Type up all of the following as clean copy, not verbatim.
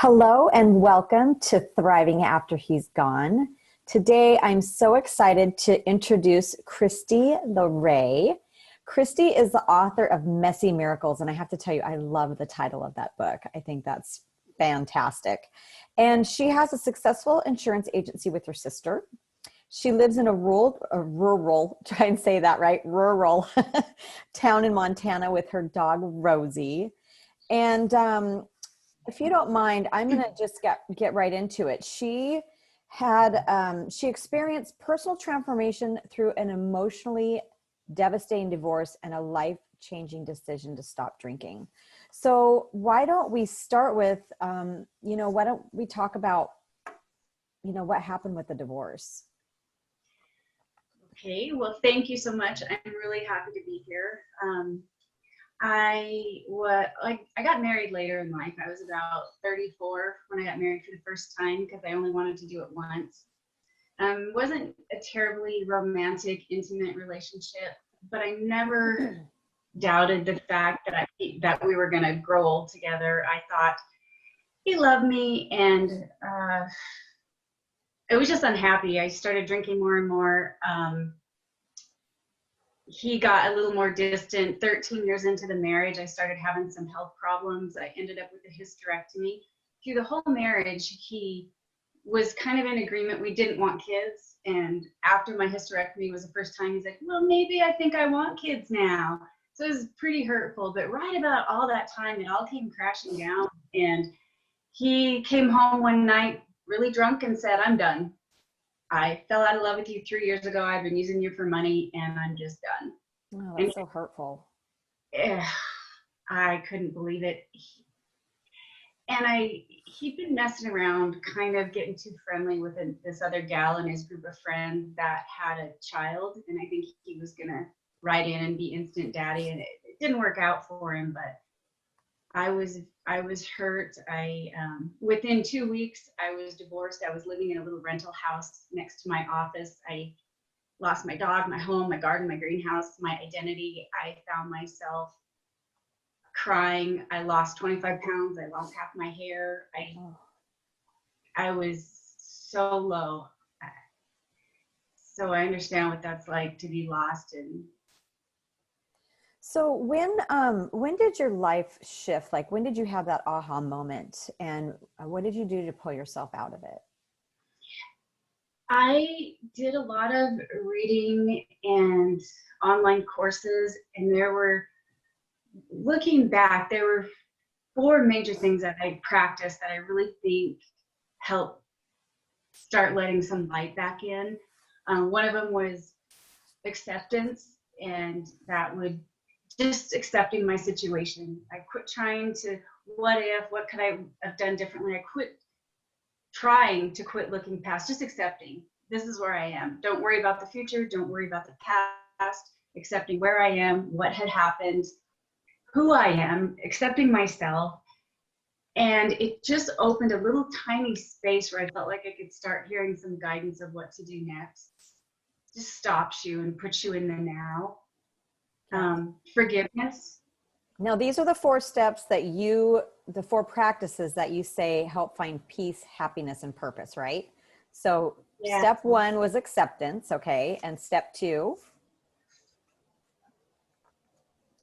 Hello and welcome to Thriving After He's Gone. Today, I'm so excited to introduce Kristy LeRay. Kristy is the author of Messy Miracles, and I have to tell you, I love the title of that book. I think that's fantastic. And she has a successful insurance agency with her sister. She lives in a rural, try and say that right, rural town in Montana with her dog, Rosie. And if you don't mind, I'm going to just get right into it. She experienced personal transformation through an emotionally devastating divorce and a life-changing decision to stop drinking. So why don't we start with, why don't we talk about, what happened with the divorce? Okay, well, thank you so much. I'm really happy to be here. I got married later in life. I was about 34 when I got married for the first time because I only wanted to do it once. Wasn't a terribly romantic, intimate relationship, but I never doubted the fact that we were going to grow old together. I thought he loved me, and I was just unhappy. I started drinking more and more. He got a little more distant. 13 years into the marriage, I started having some health problems. I ended up with a hysterectomy. Through the whole marriage, he was kind of in agreement. We didn't want kids. And after my hysterectomy was the first time, he's like, well, maybe I think I want kids now. So it was pretty hurtful. But right about all that time, it all came crashing down. And he came home one night really drunk and said, I'm done. I fell out of love with you 3 years ago. I've been using you for money and I'm just done. Oh, that's so hurtful. I couldn't believe it. He'd been messing around, kind of getting too friendly with this other gal in his group of friends that had a child. And I think he was going to ride in and be instant daddy. And it didn't work out for him, but I was hurt. Within 2 weeks, I was divorced. I was living in a little rental house next to my office. I lost my dog, my home, my garden, my greenhouse, my identity. I found myself crying. I lost 25 pounds. I lost half my hair. I was so low. So I understand what that's like to be lost. And so when did your life shift? Like, when did you have that aha moment, and what did you do to pull yourself out of it? I did a lot of reading and online courses, and looking back, there were 4 major things that I practiced that I really think helped start letting some light back in. One of them was acceptance, and that would just accepting my situation. I quit trying to what could I have done differently. I quit trying to quit looking past, just accepting this is where I am. Don't worry about the future. Don't worry about the past. Accepting where I am, what had happened, who I am, accepting myself. And it just opened a little tiny space where I felt like I could start hearing some guidance of what to do next. Just stops you and puts you in the now. Forgiveness. Now, these are the 4 steps the 4 practices that you say help find peace, happiness, and purpose, right? So yeah. Step 1 was acceptance, okay? And step 2?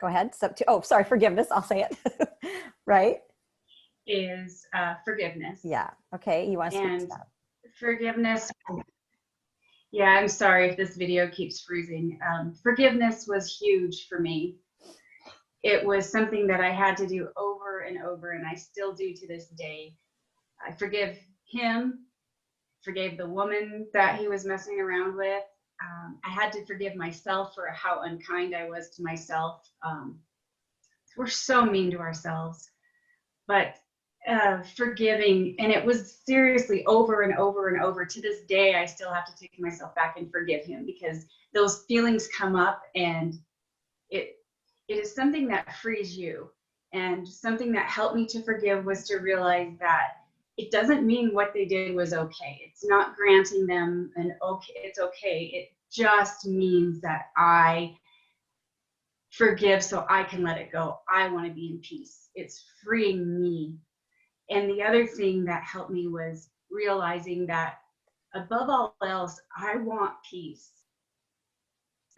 Go ahead. Step 2. Oh, sorry, forgiveness. I'll say it. Right? Is forgiveness. Yeah. Okay. You want to speak to that? Forgiveness. Yeah, I'm sorry if this video keeps freezing. Forgiveness was huge for me. It was something that I had to do over and over, and I still do to this day. I forgive him, forgave the woman that he was messing around with. I had to forgive myself for how unkind I was to myself. We're so mean to ourselves. But forgiving, and it was seriously over and over and over. To this day, I still have to take myself back and forgive him, because those feelings come up, and it is something that frees you. And something that helped me to forgive was to realize that it doesn't mean what they did was okay. It's not granting them it's okay. It just means that I forgive so I can let it go. I want to be in peace. It's freeing me. And the other thing that helped me was realizing that above all else, I want peace.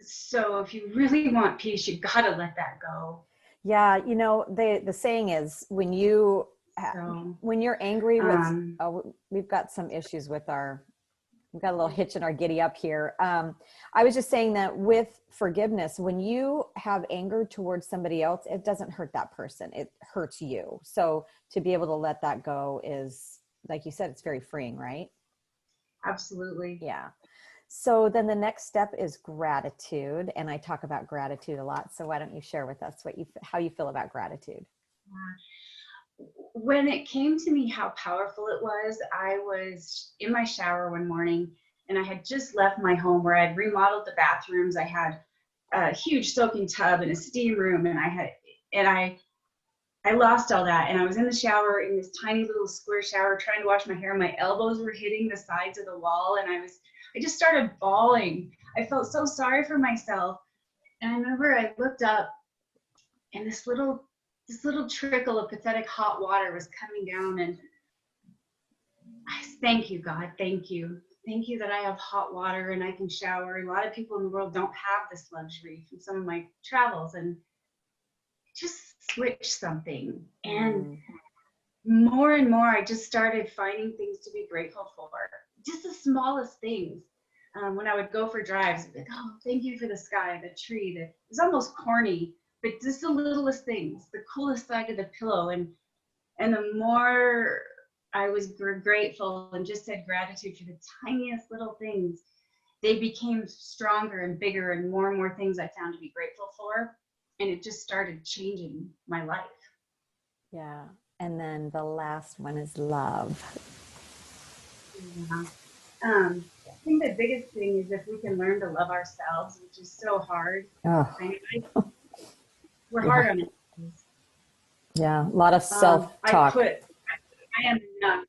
So if you really want peace, you got to let that go. Yeah, you know, the saying is when you So, when you're angry with we've got some issues with we've got a little hitch in our giddy up here. I was just saying that with forgiveness, when you have anger towards somebody else, it doesn't hurt that person. It hurts you. So to be able to let that go is, like you said, it's very freeing, right? absolutely. Yeah. So then the next step is gratitude. And I talk about gratitude a lot. So why don't you share with us how you feel about gratitude? When it came to me how powerful it was, I was in my shower one morning and I had just left my home where I'd remodeled the bathrooms. I had a huge soaking tub and a steam room, and I lost all that. And I was in the shower in this tiny little square shower trying to wash my hair. My elbows were hitting the sides of the wall, and I just started bawling. I felt so sorry for myself. And I remember I looked up, and this little trickle of pathetic hot water was coming down, and thank you, God, thank you. Thank you that I have hot water and I can shower. A lot of people in the world don't have this luxury from some of my travels, and just switch something. And more and more, I just started finding things to be grateful for. Just the smallest things. When I would go for drives, I'd be like, oh, thank you for the sky, the tree. It's almost corny, but just the littlest things, the coolest side of the pillow. And the more I was grateful and just said gratitude for the tiniest little things, they became stronger and bigger, and more things I found to be grateful for. And it just started changing my life. Yeah. And then the last one is love. Yeah. I think the biggest thing is if we can learn to love ourselves, which is so hard. Oh. We're hard on it. Yeah, a lot of self-talk. I am enough.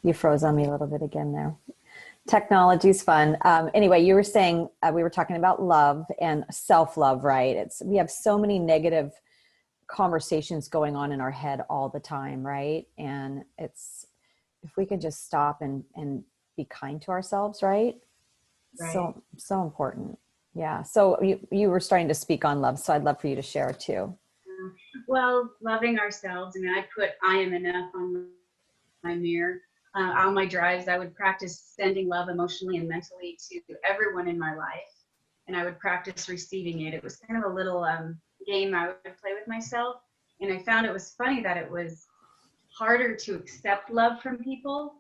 You froze on me a little bit again there. Technology's fun. Anyway, you were saying we were talking about love and self-love, right? We have so many negative conversations going on in our head all the time, right? And if we could just stop and be kind to ourselves, right? Right. So important. Yeah. So you were starting to speak on love, so I'd love for you to share too. Well, loving ourselves. I mean, I put I am enough on my mirror. On my drives, I would practice sending love emotionally and mentally to everyone in my life. And I would practice receiving it. It was kind of a little game I would play with myself. And I found it was funny that it was harder to accept love from people.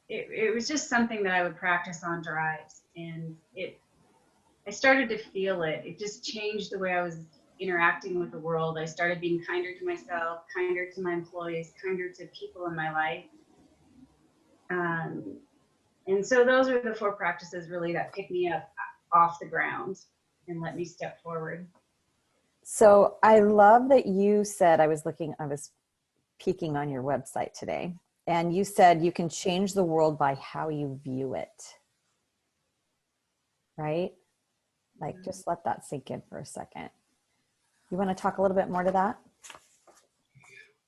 It was just something that I would practice on drives. And I started to feel it. It just changed the way I was interacting with the world. I started being kinder to myself, kinder to my employees, kinder to people in my life. And so those are the 4 practices really that pick me up off the ground and let me step forward. So I love that you said, I was peeking on your website today, and you said you can change the world by how you view it. Right? Like, just let that sink in for a second. You want to talk a little bit more to that?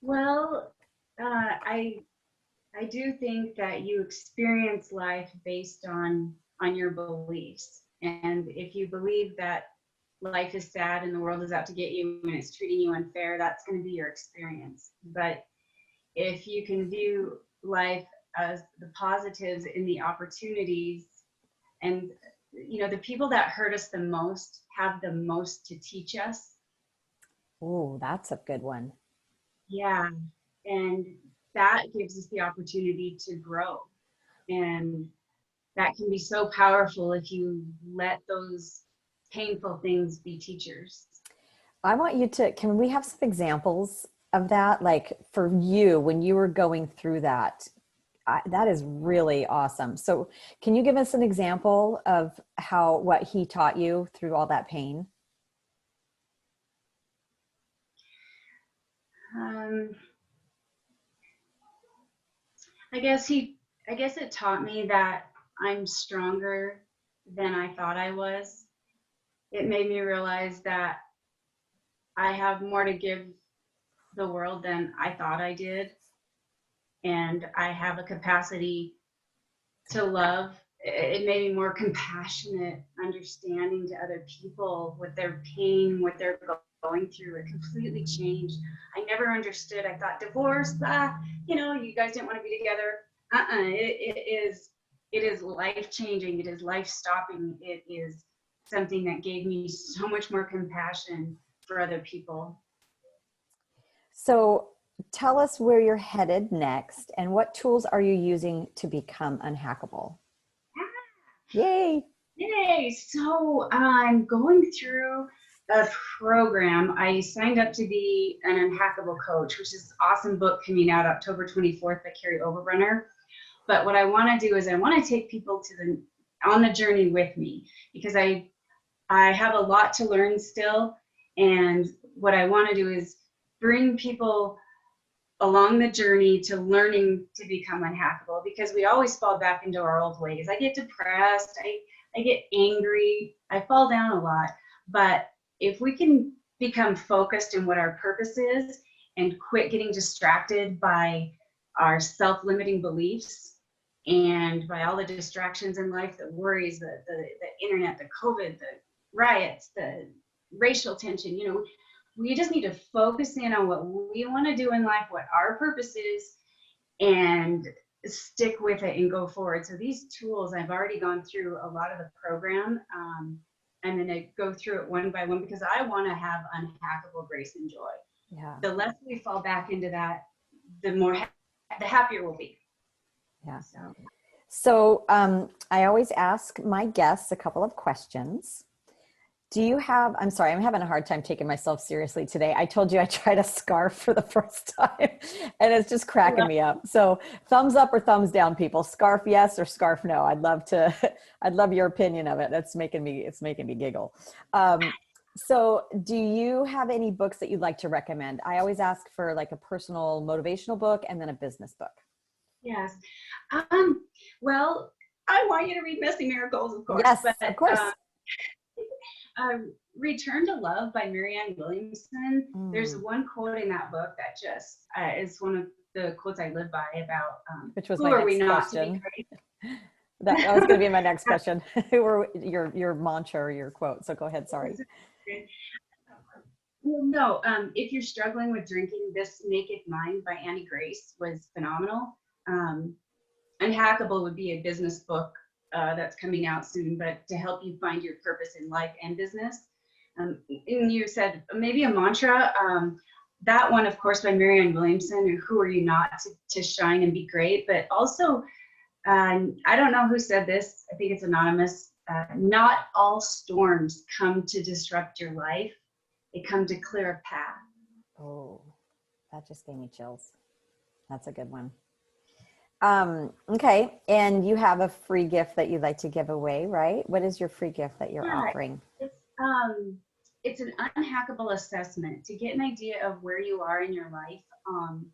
Well, I do think that you experience life based on your beliefs. And if you believe that life is sad and the world is out to get you and it's treating you unfair, that's going to be your experience. But if you can view life as the positives in the opportunities, and the people that hurt us the most have the most to teach us. Oh, that's a good one. Yeah. And that gives us the opportunity to grow. And that can be so powerful if you let those painful things be teachers. I want you to, can we have some examples of that? Like for you, when you were going through that, that is really awesome. So can you give us an example of what he taught you through all that pain? I guess it taught me that I'm stronger than I thought I was. It made me realize that I have more to give the world than I thought I did. And I have a capacity to love. It made me more compassionate, understanding to other people with their pain, what they're going through. It completely changed. I never understood. I thought divorce, you guys didn't want to be together. It is life changing. It is life stopping. It is something that gave me so much more compassion for other people. So tell us where you're headed next and what tools are you using to become unhackable? Yay! Yay! So I'm going through a program. I signed up to be an Unhackable coach, which is an awesome book coming out October 24th by Carrie Overrunner. But what I want to do is I want to take people on the journey with me, because I have a lot to learn still. And what I want to do is bring people along the journey to learning to become unhackable, because we always fall back into our old ways. I get depressed, I get angry, I fall down a lot. But if we can become focused in what our purpose is and quit getting distracted by our self-limiting beliefs and by all the distractions in life, the worries, the internet, the COVID, the riots, the racial tension, we just need to focus in on what we want to do in life, what our purpose is, and stick with it and go forward. So these tools, I've already gone through a lot of the program. I'm going to go through it one by one, because I want to have unhackable grace and joy. Yeah. The less we fall back into that, the happier we'll be. Yeah. So I always ask my guests a couple of questions. I'm sorry, I'm having a hard time taking myself seriously today. I told you I tried a scarf for the first time and it's just cracking me up. So thumbs up or thumbs down, people. Scarf yes or scarf no. I'd love your opinion of it. It's making me giggle. So do you have any books that you'd like to recommend? I always ask for like a personal motivational book and then a business book. Yes. Well, I want you to read Messy Miracles, of course. Yes, but, of course. Return to Love by Marianne Williamson. There's one quote in that book that just is one of the quotes I live by about which was who my are we next not question. to be great. That was going to be my next question. Who were your mantra or your quote? So go ahead. Sorry. Well, no. If you're struggling with drinking, This Naked Mind by Annie Grace was phenomenal. Unhackable would be a business book that's coming out soon, but to help you find your purpose in life and business. And you said maybe a mantra. That one, of course, by Marianne Williamson, Who Are You Not to Shine and Be Great. But also, I don't know who said this. I think it's anonymous. Not all storms come to disrupt your life. They come to clear a path. Oh, that just gave me chills. That's a good one. Okay. And you have a free gift that you'd like to give away, right? What is your free gift that you're offering? It's an unhackable assessment to get an idea of where you are in your life.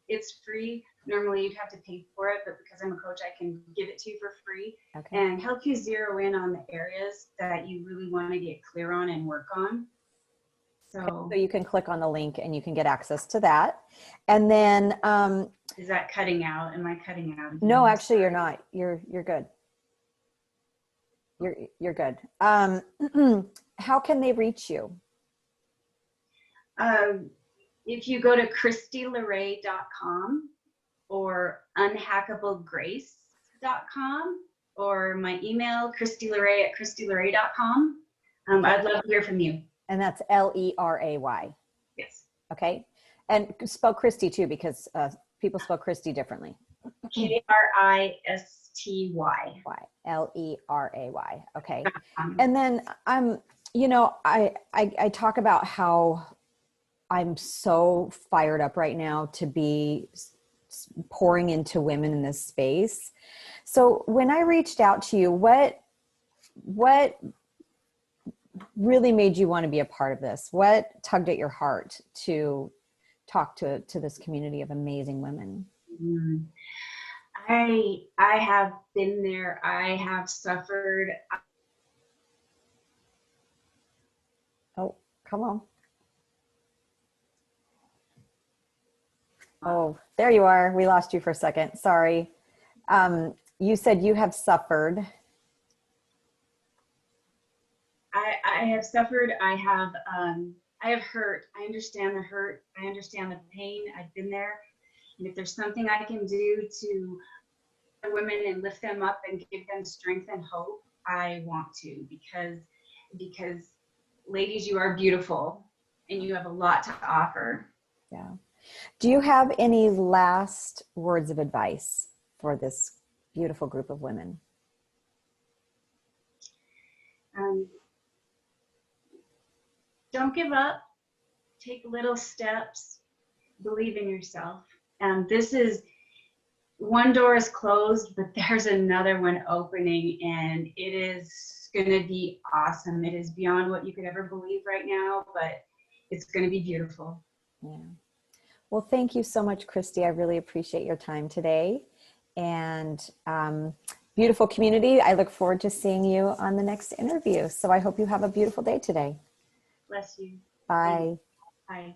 It's free. Normally you'd have to pay for it, but because I'm a coach, I can give it to you for free. Okay. And help you zero in on the areas that you really want to get clear on and work on. So you can click on the link and you can get access to that. And then is that cutting out? Am I cutting out? No, actually you're not. You're good. You're good. How can they reach you? If you go to KristyLeRay.com or unhackablegrace.com or my email, KristyLeRay@KristyLeRay.com. I'd love to hear from you. And that's LERAY. Yes. Okay. And spell Kristy too, because people spell Kristy differently. KRISTY. LERAY. Okay. And then I talk about how I'm so fired up right now to be pouring into women in this space. So when I reached out to you, what really made you want to be a part of this? What tugged at your heart to talk to this community of amazing women? I have been there. I have suffered. Oh, come on. Oh, there you are. We lost you for a second. Sorry. You said you have suffered. I have suffered. I have hurt. I understand the hurt. I understand the pain. I've been there. And if there's something I can do to women and lift them up and give them strength and hope, I want to, because ladies, you are beautiful and you have a lot to offer. Yeah. Do you have any last words of advice for this beautiful group of women? Don't give up. Take little steps. Believe in yourself. This is, one door is closed, but there's another one opening, and it is going to be awesome. It is beyond what you could ever believe right now, but it's going to be beautiful. Yeah. Well, thank you so much, Kristy. I really appreciate your time today. And beautiful community, I look forward to seeing you on the next interview. So I hope you have a beautiful day today. Bless you. Bye. Bye.